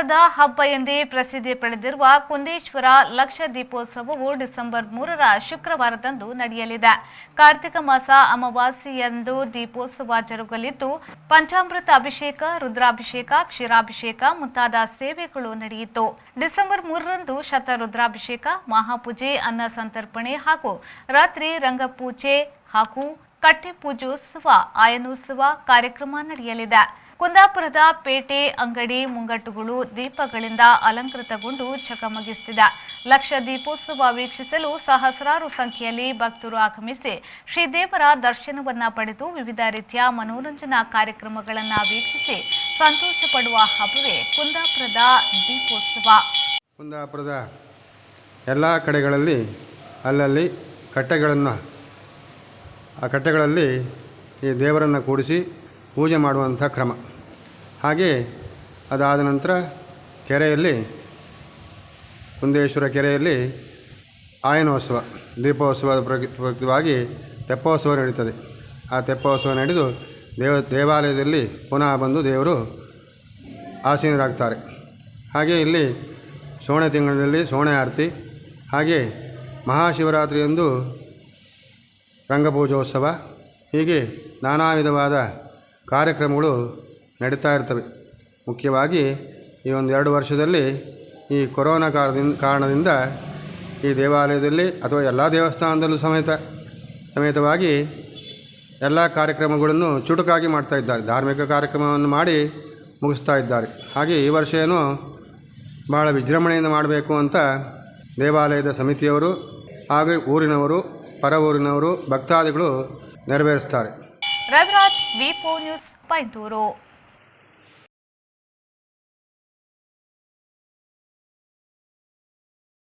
ಕುಂದಾಪುರದ ಹಬ್ಬ ಎಂದೇ ಪ್ರಸಿದ್ಧಿ ಪಡೆದಿರುವ ಕುಂದೇಶ್ವರ ಲಕ್ಷ ದೀಪೋತ್ಸವವು ಡಿಸೆಂಬರ್ 3ರ ಶುಕ್ರವಾರದಂದು ನಡೆಯಲಿದೆ. ಕಾರ್ತಿಕ ಮಾಸ ಅಮಾವಾಸ್ಯೆಯಂದು ದೀಪೋತ್ಸವ ಜರುಗಲಿದ್ದು, ಪಂಚಾಮೃತ ಅಭಿಷೇಕ, ರುದ್ರಾಭಿಷೇಕ, ಕ್ಷೀರಾಭಿಷೇಕ ಮುಂತಾದ ಸೇವೆಗಳು ನಡೆಯಿತು. ಡಿಸೆಂಬರ್ 3ರಂದು ಶತರುದ್ರಾಭಿಷೇಕ, ಮಹಾಪೂಜೆ, ಅನ್ನ ಸಂತರ್ಪಣೆ ಹಾಗೂ ರಾತ್ರಿ ರಂಗಪೂಜೆ ಹಾಗೂ ಕಟ್ಟೆಪೂಜೋತ್ಸವ, ಆಯನೋತ್ಸವ ಕಾರ್ಯಕ್ರಮ ನಡೆಯಲಿದೆ. ಕುಂದಾಪುರದ ಪೇಟೆ ಅಂಗಡಿ ಮುಂಗಟ್ಟುಗಳು ದೀಪಗಳಿಂದ ಅಲಂಕೃತಗೊಂಡು ಝಗಮಗಿಸುತ್ತಿದೆ. ಲಕ್ಷ ದೀಪೋತ್ಸವ ವೀಕ್ಷಿಸಲು ಸಹಸ್ರಾರು ಸಂಖ್ಯೆಯಲ್ಲಿ ಭಕ್ತರು ಆಗಮಿಸಿ ಶ್ರೀದೇವರ ದರ್ಶನವನ್ನ ಪಡೆದು ವಿವಿಧ ರೀತಿಯ ಮನೋರಂಜನಾ ಕಾರ್ಯಕ್ರಮಗಳನ್ನು ವೀಕ್ಷಿಸಿ ಸಂತೋಷ ಪಡುವ ಹಬ್ಬವೇ ಕುಂದಾಪುರದ ದೀಪೋತ್ಸವ. ಕುಂದಾಪುರದ ಎಲ್ಲ ಕಡೆಗಳಲ್ಲಿ ಅಲ್ಲಲ್ಲಿ ಕಟ್ಟೆಗಳನ್ನು ಆ ಕಟ್ಟೆಗಳಲ್ಲಿ ಈ ದೇವರನ್ನು ಕೂಡಿಸಿ ಪೂಜೆ ಮಾಡುವಂಥ ಕ್ರಮ. ಹಾಗೆ ಅದಾದ ನಂತರ ಕೆರೆಯಲ್ಲಿ, ಕುಂದೇಶ್ವರ ಕೆರೆಯಲ್ಲಿ ಆಯನೋತ್ಸವ, ದೀಪೋತ್ಸವದ ಪ್ರಯುಕ್ತವಾಗಿ ತೆಪ್ಪೋತ್ಸವ ನಡೀತದೆ. ಆ ತೆಪ್ಪೋತ್ಸವ ನಡೆದು ದೇವಾಲಯದಲ್ಲಿ ಪುನಃ ಬಂದು ದೇವರು ಆಸೀನರಾಗ್ತಾರೆ. ಹಾಗೆ ಇಲ್ಲಿ ಸೋಣೆ ತಿಂಗಳಿನಲ್ಲಿ ಸೋಣೆ ಆರತಿ, ಹಾಗೆ ಮಹಾಶಿವರಾತ್ರಿಯಂದು ರಂಗಪೂಜೋತ್ಸವ, ಹೀಗೆ ನಾನಾ ವಿಧವಾದ ಕಾರ್ಯಕ್ರಮಗಳು ನಡೀತಾ ಇರ್ತವೆ. ಮುಖ್ಯವಾಗಿ ಈ 1-2 ವರ್ಷದಲ್ಲಿ ಈ ಕೊರೋನಾ ಕಾರಣದಿಂದ ಈ ದೇವಾಲಯದಲ್ಲಿ ಅಥವಾ ಎಲ್ಲ ದೇವಸ್ಥಾನದಲ್ಲೂ ಸಮೇತವಾಗಿ ಎಲ್ಲ ಕಾರ್ಯಕ್ರಮಗಳನ್ನು ಚುಟುಕಾಗಿ ಮಾಡ್ತಾ ಇದ್ದಾರೆ. ಧಾರ್ಮಿಕ ಕಾರ್ಯಕ್ರಮವನ್ನು ಮಾಡಿ ಮುಗಿಸ್ತಾ ಇದ್ದಾರೆ. ಹಾಗೆ ಈ ವರ್ಷ ಏನೋ ಭಾಳ ವಿಜೃಂಭಣೆಯಿಂದ ಮಾಡಬೇಕು ಅಂತ ದೇವಾಲಯದ ಸಮಿತಿಯವರು ಹಾಗೂ ಊರಿನವರು, ಪರ ಊರಿನವರು, ಭಕ್ತಾದಿಗಳು ನೆರವೇರಿಸ್ತಾರೆ. ರವಿರಾಜ್, ವಿ4 ನ್ಯೂಸ್, ಪೈಂತೂರು.